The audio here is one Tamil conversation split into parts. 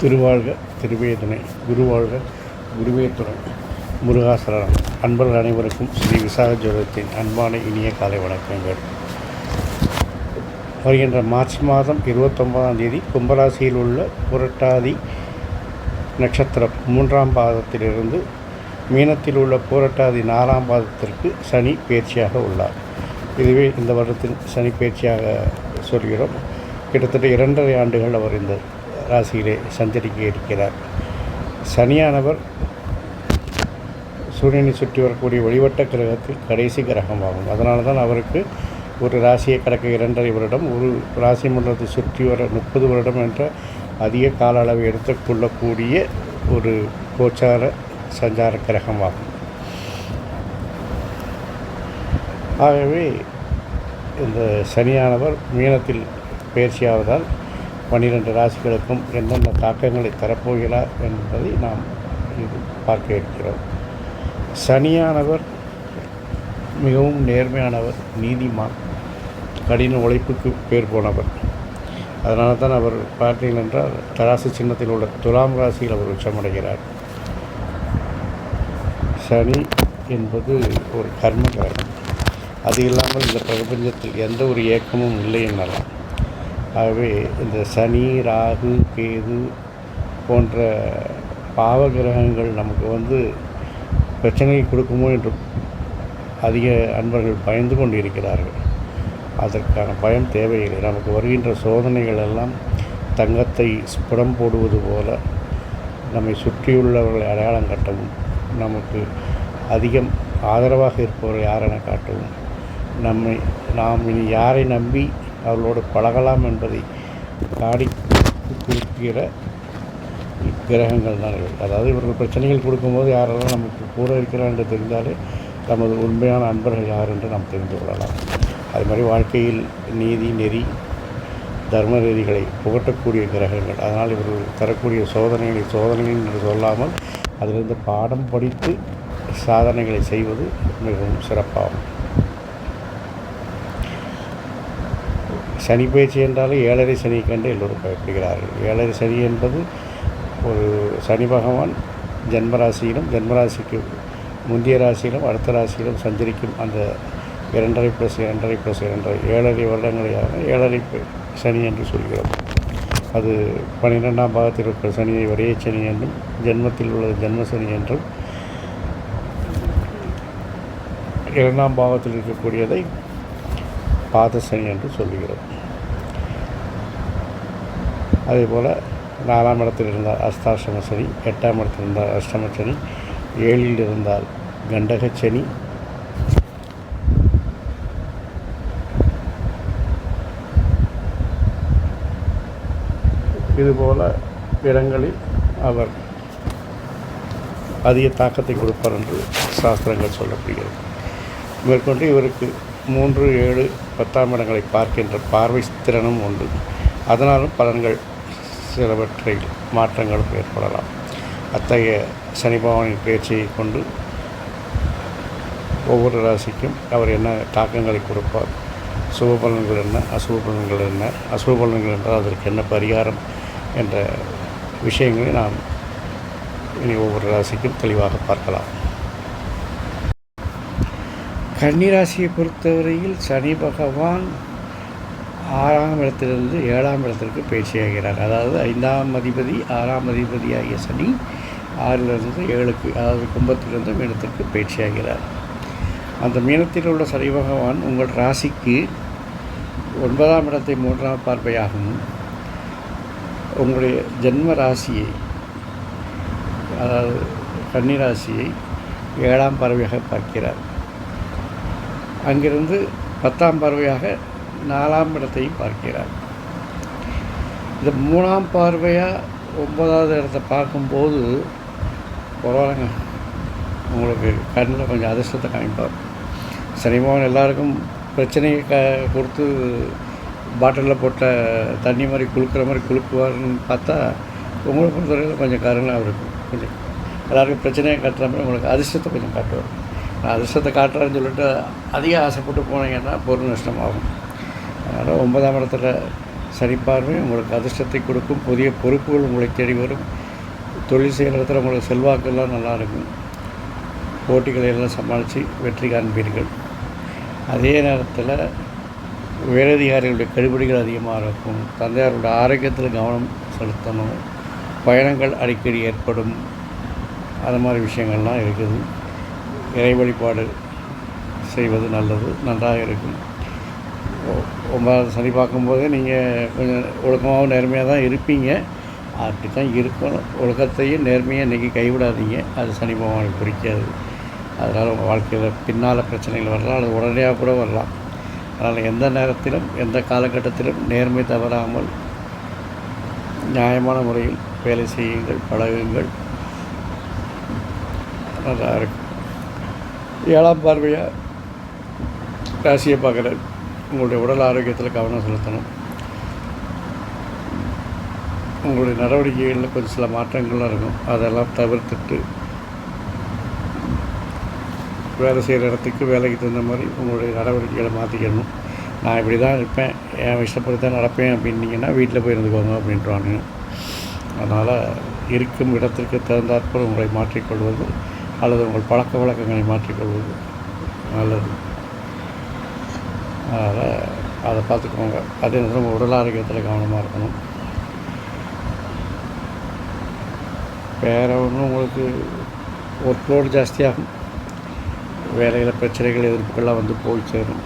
திருவாழ்க திருவேதுணை, குருவாழ்க குருவே துணை, முருகாசரணம். அன்பர்கள் அனைவருக்கும் ஸ்ரீ விசாக ஜோதிடத்தின் அன்பான இனிய காலை வணக்கங்கள். வருகின்ற மார்ச் மாதம் 29ஆம் தேதி கும்பராசியில் உள்ள புரட்டாதி நட்சத்திரம் 3ஆம் பாதத்திலிருந்து மீனத்தில் உள்ள புரட்டாதி 4ஆம் பாதத்திற்கு சனி பயிற்சியாக உள்ளார். இதுவே இந்த வருடத்தின் சனி பயிற்சியாக சொல்கிறோம். கிட்டத்தட்ட 2.5 ஆண்டுகள் அவர் இந்த ராசியிலே சஞ்சரிக்க இருக்கிறார். சனியானவர் சூரியனை சுற்றி வரக்கூடிய வழிவட்ட கிரகத்தில் கடைசி கிரகமாகும். அதனால தான் அவருக்கு ஒரு ராசியை கடக்க 2.5 வருடம், ஒரு ராசி மண்டலத்தை சுற்றி வர 30 வருடம் என்ற அதிக கால அளவை எடுத்துக்கொள்ளக்கூடிய ஒரு கோச்சார சஞ்சார கிரகமாகும். ஆகவே இந்த சனியானவர் மீனத்தில் பயிற்சியாவதால் 12 ராசிகளுக்கும் என்னென்ன தாக்கங்களை தரப்போகிறார் என்பதை நாம் இது பார்க்க இருக்கிறோம். சனியானவர் மிகவும் நேர்மையானவர், நீதிமான், கடின உழைப்புக்கு பேர் போனவர். அதனால தான் அவர் பார்த்தீர்கள் என்றால் தராசு சின்னத்தில் உள்ள துலாம் ராசியில் அவர் உச்சமடைகிறார். சனி என்பது ஒரு கர்ம கிரகம். அது இல்லாமல் இந்த பிரபஞ்சத்தில் எந்த ஒரு இயக்கமும் இல்லை என்னலாம். ஆகவே இந்த சனி, ராகு, கேது போன்ற பாவ கிரகங்கள் நமக்கு பிரச்சனையை கொடுக்குமோ என்று அதிக அன்பர்கள் பயந்து கொண்டு இருக்கிறார்கள். அதற்கான பயம் தேவையில்லை. நமக்கு வருகின்ற சோதனைகள் எல்லாம் தங்கத்தை ஸ்புடம் போடுவது போல நம்மை சுற்றியுள்ளவர்களை அடையாளம் காட்டவும், நமக்கு அதிகம் ஆதரவாக இருப்பவர்கள் யாரென காட்டவும், நாம் இனி யாரை நம்பி அவர்களோடு பழகலாம் என்பதை காடி கொடுக்கிற கிரகங்கள் தான். அதாவது இவர்கள் பிரச்சனைகள் கொடுக்கும்போது யாரெல்லாம் நமக்கு கூட இருக்கிறார் என்று தெரிந்தாலே நமது உண்மையான அன்பர்கள் யார் என்று நாம் தெரிந்து கொள்ளலாம். அது மாதிரி வாழ்க்கையில் நீதி, நெறி, தர்ம நெறிகளை புகட்டக்கூடிய கிரகங்கள். அதனால் இவர்கள் தரக்கூடிய சோதனைகள் என்று சொல்லாமல் அதிலிருந்து பாடம் படித்து சாதனைகளை செய்வது மிகவும் சிறப்பாகும். சனி பயிற்சி என்றாலே 7.5 சனியை கண்டு எல்லோரும் பயப்படுகிறார்கள். 7.5 சனி என்பது ஒரு சனி பகவான் ஜென்மராசியிலும், ஜென்மராசிக்கு முந்தைய ராசியிலும் அடுத்த ராசியிலும் சஞ்சரிக்கும் அந்த 2.5 + 2.5 + 2.5 7.5 வருடங்களையாக 7.5 சனி என்று சொல்கிறோம். அது 12ஆம் பாகத்தில் இருக்கிற சனியை வரைய சனி என்றும், ஜென்மத்தில் உள்ளது ஜென்ம சனி என்றும், 2ஆம் பாகத்தில் இருக்கக்கூடியதை பாத சனி என்று சொல்லுகிறோம். அதேபோல் 4ஆம் இடத்தில் இருந்தால் அஸ்தாஷ்டம சனி, 8ஆம் இடத்தில் இருந்தால் அஷ்டம சனி, 7இல் இருந்தால் கண்டக சனி, இதுபோல் இடங்களில் அவர் அதிக தாக்கத்தை கொடுப்பார் என்று சாஸ்திரங்கள் சொல்லப்படுகிறது. மேற்கொண்டு இவருக்கு 3, 7, 10ஆம் இடங்களை பார்க்கின்ற பார்வை திறனும் உண்டு. அதனாலும் பலன்கள் சிலவற்றில் மாற்றங்களும் ஏற்படலாம். அத்தகைய சனி பகவானின் பயிற்சியை கொண்டு ஒவ்வொரு ராசிக்கும் அவர் என்ன தாக்கங்களை கொடுப்பார், சுப பலன்கள் என்ன, அசுப பலன்கள் என்ன, அசுப பலன்கள் என்றால் அதற்கு என்ன பரிகாரம் என்ற விஷயங்களை நாம் இனி ஒவ்வொரு ராசிக்கும் தெளிவாக பார்க்கலாம். கன்னிராசியை பொறுத்தவரையில் சனி பகவான் 6ஆம் இடத்திலிருந்து 7ஆம் இடத்திற்கு பயிற்சியாகிறார். அதாவது 5ஆம் அதிபதி 6ஆம் அதிபதியாகிய சனி 6லிருந்து 7க்கு, அதாவது கும்பத்திலிருந்து மீனத்திற்கு பயிற்சியாகிறார். அந்த மீனத்தில் உள்ள சனி பகவான் உங்கள் ராசிக்கு 9ஆம் இடத்தை 3ஆம் பார்வையாகவும், உங்களுடைய ஜென்ம ராசியை அதாவது கன்னிராசியை 7ஆம் பார்வையாக பார்க்கிறார். அங்கிருந்து 10ஆம் பார்வையாக 4ஆம் இடத்தையும் பார்க்கிறார். இந்த 3ஆம் பார்வையாக 9ஆவது இடத்தை பார்க்கும்போது பரவாயில்லைங்க, உங்களுக்கு கண்ணில் கொஞ்சம் அதிர்ஷ்டத்தை காமிப்பார். சனிபகவான் எல்லாருக்கும் பிரச்சனையை கொடுத்து பாட்டிலில் போட்ட தண்ணி மாதிரி குளுக்கிற மாதிரி குளுக்குவார்னு பார்த்தா, உங்களை பொறுத்தவரையில் கொஞ்சம் கருணாக இருக்கும். கொஞ்சம் எல்லாருக்கும் பிரச்சனையை காட்டுற மாதிரி உங்களுக்கு அதிர்ஷ்டத்தை கொஞ்சம் காட்டுவார். நான் அதிர்ஷ்டத்தை காட்டுறேன்னு சொல்லிட்டு அதிக ஆசைப்பட்டு போனீங்கன்னா பொருள் நஷ்டமாகும். அதனால் 9ஆம் இடத்துல சனி பார்வை உங்களுக்கு அதிர்ஷ்டத்தை கொடுக்கும். புதிய பொறுப்புகள் உங்களை தேடி வரும். தொழில் செய்கிற இடத்துல உங்களுக்கு செல்வாக்கெல்லாம் நல்லாயிருக்கும். போட்டிகளை எல்லாம் சமாளித்து வெற்றி காண்பீர்கள். அதே நேரத்தில் உயரதிகாரிகளுடைய கடுபிடிகள் அதிகமாக இருக்கும். தந்தையாருடைய ஆரோக்கியத்தில் கவனம் செலுத்தணும். பயணங்கள் அடிக்கடி ஏற்படும். அது மாதிரி விஷயங்கள்லாம் இருக்குது. இறை வழிபாடு செய்வது நல்லது, நன்றாக இருக்கும். 9வது சனி பார்க்கும்போதே நீங்கள் கொஞ்சம் ஒழுக்கமாகவும் நேர்மையாக தான் இருப்பீங்க. அப்படி தான் இருக்கணும். ஒழுக்கத்தையும் நேர்மையாக இன்றைக்கி கைவிடாதீங்க. அது சனி பகவானுக்கு பிடிக்காது. அதனால் உங்கள் வாழ்க்கையில் பின்னால் பிரச்சனைகள் வரலாம், அல்லது உடனடியாக கூட வரலாம். அதனால் எந்த நேரத்திலும் எந்த காலகட்டத்திலும் நேர்மை தவறாமல் நியாயமான முறையில் வேலை செய்யுங்கள், பழகுங்கள். நல்லா இருக்கும். 7ஆம் பார்வையாக ராசியை பார்க்குற உங்களுடைய உடல் ஆரோக்கியத்தில் கவனம் செலுத்தணும். உங்களுடைய நடவடிக்கைகளில் கொஞ்சம் சில மாற்றங்கள்லாம் இருக்கும். அதெல்லாம் தவிர்த்துட்டு வேலை செய்கிற இடத்துக்கு வேலைக்கு தகுந்த மாதிரி உங்களுடைய நடவடிக்கைகளை மாற்றிக்கணும். நான் இப்படி தான் இருப்பேன், என் இஷ்டப்படி தான் நடப்பேன் அப்படின்னீங்கன்னா வீட்டில் போய் இருந்துக்கோங்க அப்படின்றாங்க. அதனால் இருக்கும் இடத்திற்கு தகுந்தாற்போல் உங்களை மாற்றிக்கொள்வது அல்லது உங்கள் பழக்க வழக்கங்களை மாற்றிக்கொள்வது நல்லது. அதனால் அதை பார்த்துக்கோங்க. அதே நேரம் உங்கள் உடல் ஆரோக்கியத்தில் கவனமாக இருக்கணும். வேறு ஒன்றும் உங்களுக்கு ஒர்க்லோடு ஜாஸ்தியாகும். வேலையில் பிரச்சனைகள் எதிர்ப்புகள்லாம் வந்து போய் சேரும்.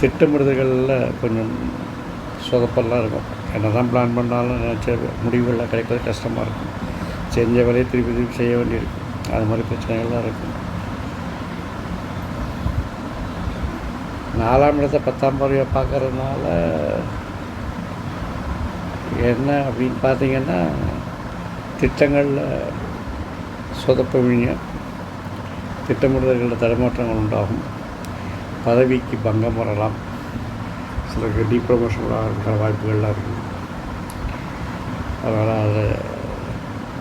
திட்டமிடுதல்களில் கொஞ்சம் சொதப்பெல்லாம் இருக்கும். என்ன தான் பிளான் பண்ணாலும் நினச்ச முடிவுகள்லாம் கிடைக்கிறது கஷ்டமாக இருக்கும். செஞ்ச வேலையை திருப்பி திருப்பி செய்ய வேண்டியிருக்கும். அது மாதிரி பிரச்சனைகள்லாம் இருக்கும். 4ஆம் இடத்தை 10ஆம் பார்வையாக பார்க்கறதுனால என்ன அப்படின்னு பார்த்தீங்கன்னா, திட்டங்களில் சொதப்புவீங்க. திட்டமிடுதல்களில் தடுமாற்றங்கள் உண்டாகும். பதவிக்கு பங்கம் வரலாம். சிலருக்கு டீப்ரமோஷன் ஆகிற வாய்ப்புகள்லாம் இருக்குது. அதனால் அதை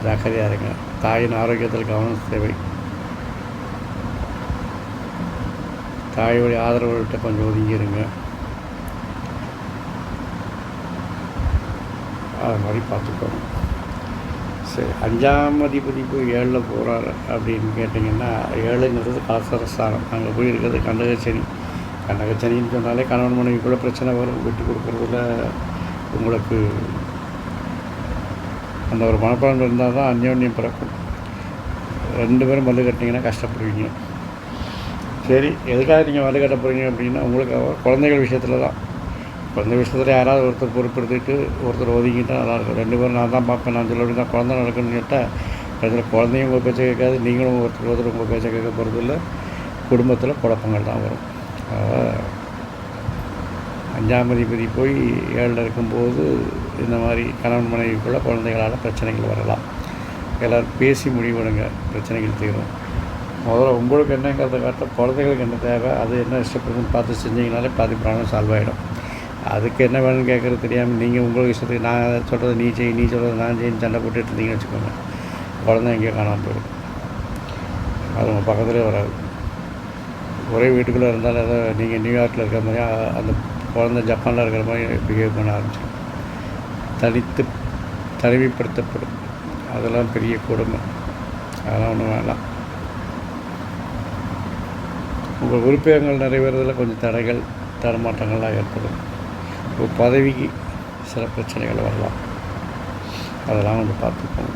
ஜாக்கிரதையாக இருங்க. தாயின் ஆரோக்கியத்தில் கவனம் தேவை. தாயோடைய ஆதரவுகிட்ட கொஞ்சம் ஒதுங்கிடுங்க. அது மாதிரி பார்த்துக்கோங்க. சரி, 5ஆம் அதிபதி போய் 7ல் போகிறாரு அப்படின்னு கேட்டிங்கன்னா, 7ங்கிறது கலசரஸ்தானம். அங்கே போய் இருக்கிறது கண்டகச்சனி. கண்டகச்சனின்னு சொன்னாலே கணவன் மனைவிக்குள்ளே பிரச்சனை வரும். விட்டு கொடுக்குறதுல உங்களுக்கு அந்த ஒரு மனப்பான்மை இருந்தால் தான் அந்யோன்யம் பிறக்கும். 2 பேரும் மல்லு கட்டிங்கன்னா கஷ்டப்படுவீங்க. சரி, எதுக்காக நீங்கள் மல்லு கட்ட போகிறீங்க அப்படின்னா, உங்களுக்கு குழந்தைகள் விஷயத்தில் தான். குழந்தை விஷயத்தில் யாராவது ஒருத்தர் பொறுப்பெடுத்துக்கிட்டு ஒருத்தர் ஒதுங்கிட்டால் நல்லாயிருக்கும். 2 பேரும் நான் தான் பார்ப்பேன், நான் சொல்லி தான் குழந்தை நடக்கணும்னு கேட்டால் அதில் குழந்தையும் உங்கள் பேச்சை கேட்காது, நீங்களும் ஒருத்தர் உங்கள் பேச்சை கேட்க போகிறது இல்லை. குடும்பத்தில் குழப்பங்கள் தான் வரும். 5ஆம் அதிபதி போய் 7ல் இருக்கும்போது இந்த மாதிரி கணவன் மனைவிக்குள்ளே குழந்தைகளால் பிரச்சனைகள் வரலாம். எல்லோரும் பேசி முடிவெடுங்க, பிரச்சனைகள் தீரும். முதல்ல உங்களுக்கு என்னங்கிறத காட்ட குழந்தைகளுக்கு என்ன தேவை, அது என்ன இஷ்டப்படுதுன்னு பார்த்து செஞ்சிங்கனாலே பாதி ப்ராப்ளம் சால்வ் ஆகிடும். அதுக்கு என்ன வேணும்னு கேட்குறது தெரியாமல் நீங்கள் உங்களுக்கு இஷ்டத்துக்கு நான் சொல்கிறது நீ செய், நீ சொல்கிறது நான் செய்யு சண்டை போட்டுட்டு இருந்தீங்கன்னு வச்சுக்கோங்க, குழந்தை எங்கேயோ காணாமல் போயிடும். அது உங்கள் பக்கத்துலேயே வராது. ஒரே வீட்டுக்குள்ளே இருந்தாலும் ஏதோ நீங்கள் நியூயார்க்கில் இருக்கிற மாதிரி அந்த குழந்தை ஜப்பானில் இருக்கிற மாதிரி பிஹேவ் பண்ண ஆரம்பிச்சிடும். தனிமைப்படுத்தப்படும். அதெல்லாம் பெரிய கொடுமை. அதெல்லாம் ஒன்றும் வேண்டாம். உங்கள் விருப்பங்கள் நிறைவேறதில் கொஞ்சம் தடைகள் தடுமாற்றங்கள்லாம் ஏற்படும். ஒரு பதவிக்கு சில பிரச்சனைகள் வரலாம். அதெல்லாம் கொஞ்சம் பார்த்துக்கோங்க.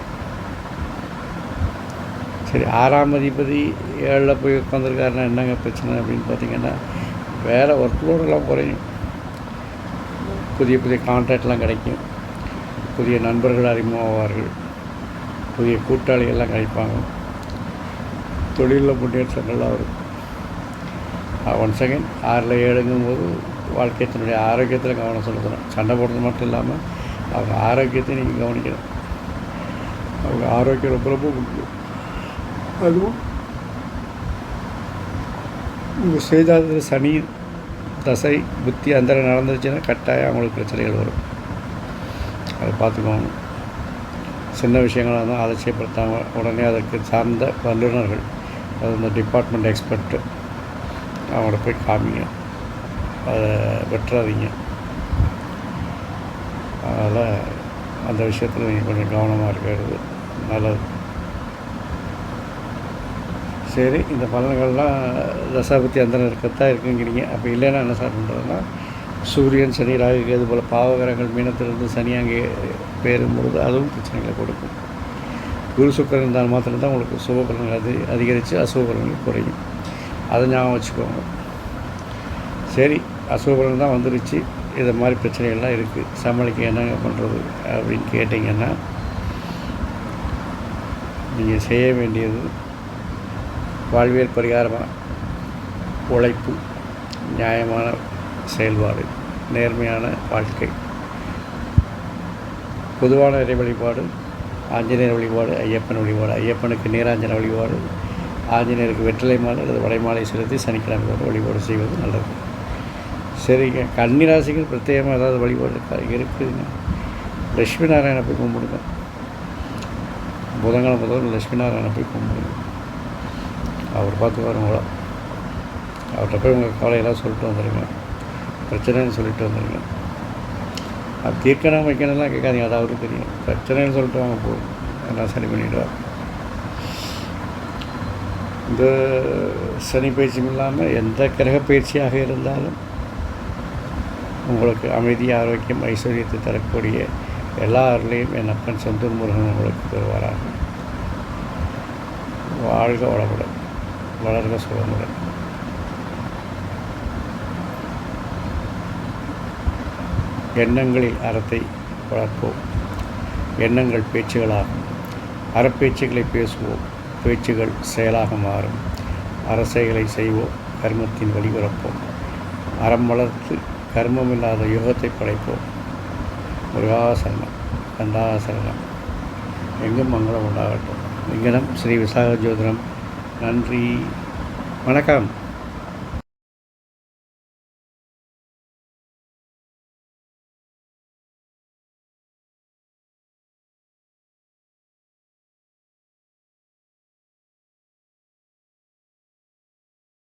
சரி, 6ஆம் அதிபதி 7ல் போய் உட்காந்துருக்காருன்னா என்னங்க பிரச்சனை அப்படின்னு பார்த்தீங்கன்னா, வேறு ஒர்க்லோடெல்லாம் குறையும். புதிய புதிய கான்ட்ராக்ட்லாம் கிடைக்கும். புதிய நண்பர்கள் அறிமுகமாவார்கள். புதிய கூட்டாளிகள்லாம் கிடைப்பாங்க. தொழிலில் முன்னேற்றங்கள்லாம் வரும். ஒன்ஸ் அகெயின் 6ல் 7ங்கும்போது வாழ்க்கையத்தினுடைய ஆரோக்கியத்தில் கவனம் செலுத்தணும். சண்டை போடுறது மட்டும் இல்லாமல் அவங்க ஆரோக்கியத்தை நீங்கள் கவனிக்கணும். அவங்க ஆரோக்கியம் ரொம்ப ரொம்ப முக்கியம். அதுவும் உங்கள் செய்தாதில் சனி தசை புத்தி அந்த நடந்துச்சுன்னா கட்டாயம் அவங்களுக்கு பிரச்சனைகள் வரும். அதை பார்த்துக்கோங்க. சின்ன விஷயங்களாக இருந்தால் அலட்சியப்படுத்தாமல் உடனே அதற்கு சார்ந்த வல்லுநர்கள், அது இந்த டிபார்ட்மெண்ட் எக்ஸ்பர்ட்டு, அவங்கள போய் காமிங்க. அதை வெட்டுறாதீங்க. அதனால் அந்த விஷயத்தில் நீங்கள் கொஞ்சம் கவனமாக இருக்கிறது நல்லது. சரி, இந்த பலன்கள்லாம் தசாபுத்தி அந்தரம் இருக்கத்தான் இருக்குங்கிறீங்க. அப்போ இல்லைன்னா என்ன சார் பண்ணுறதுன்னா, சூரியன், சனி, ராகு, கேது போல் பாவகிரகங்கள் மீனத்திலிருந்து சனி அங்கே பெறும்பொழுது அதுவும் பிரச்சனைகளை கொடுக்கும். குரு சுக்கிரன் இருந்தால் மாத்திரம்தான் உங்களுக்கு சுப பலன்கள் அதிகரித்து அசுப பலன்கள் குறையும். அதை ஞாபகம் வச்சுக்கோங்க. சரி, அசுப பலன் தான் வந்துருச்சு, இதை மாதிரி பிரச்சனைகள்லாம் இருக்குது, சமாளிக்க என்னங்க பண்ணுறது அப்படின்னு கேட்டிங்கன்னா, நீங்கள் செய்ய வேண்டியது வாழ்வியல் பரிகாரமாக உழைப்பு, நியாயமான செயல்பாடு, நேர்மையான வாழ்க்கை, பொதுவான இறை வழிபாடு, ஆஞ்சநேயர் வழிபாடு, ஐயப்பன் வழிபாடு, ஐயப்பனுக்கு நீராஞ்சன வழிபாடு, ஆஞ்சநேயருக்கு வெற்றிலை மாலை அல்லது வடைமாலை செலுத்தி சனிக்கிழமை வழிபாடு செய்வது நல்லது. சரிங்க, கன்னிராசிகள் பிரத்யேகமாக ஏதாவது வழிபாடு இருக்குதுங்க. லட்சுமி நாராயணனை போய் கும்பிடுங்க. புதன்கிழமை முதல் லட்சுமி நாராயணனை போய் கும்பிடுங்க. அவர் பார்த்து வரவங்களா, அவர்கிட்ட போய் உங்கள் கவலையெல்லாம் சொல்லிட்டு வந்துடுங்க, பிரச்சனைன்னு சொல்லிட்டு வந்துடுங்க. அது தீர்க்கணும் வைக்கணும்லாம் கேட்காதீங்க, அது அவருக்கு தெரியும். பிரச்சனைன்னு சொல்லிட்டு வாங்க போதும், எல்லாம் சரி பண்ணிவிடுவார். இந்த சனி பயிற்சியும் இல்லாமல் எந்த கிரக பயிற்சியாக இருந்தாலும் உங்களுக்கு அமைதி, ஆரோக்கியம், ஐஸ்வர்யத்தை தரக்கூடிய எல்லா அருளையும் என் அப்பன் செந்தூர் முருகன் உங்களுக்கு தருவாராக. வாழ்க வளமுடன், வளர்க சுகமுடன். எண்ணங்களில் அறத்தை வளர்ப்போம். எண்ணங்கள் பேச்சுகளாகும். அறப்பேச்சுகளை பேசுவோம், பேச்சுகள் செயலாக மாறும். அரசைகளை செய்வோம், கர்மத்தின் வழிபிறப்போம். அறம் வளர்த்து கர்மமில்லாத யுகத்தை படைப்போம். முருகாசரணம், கந்தாசரணம். எங்கும் மங்களம் உண்டாகட்டும். இங்கனம் ஸ்ரீ விசாக ஜோதிடம். நன்றி, வணக்கம்.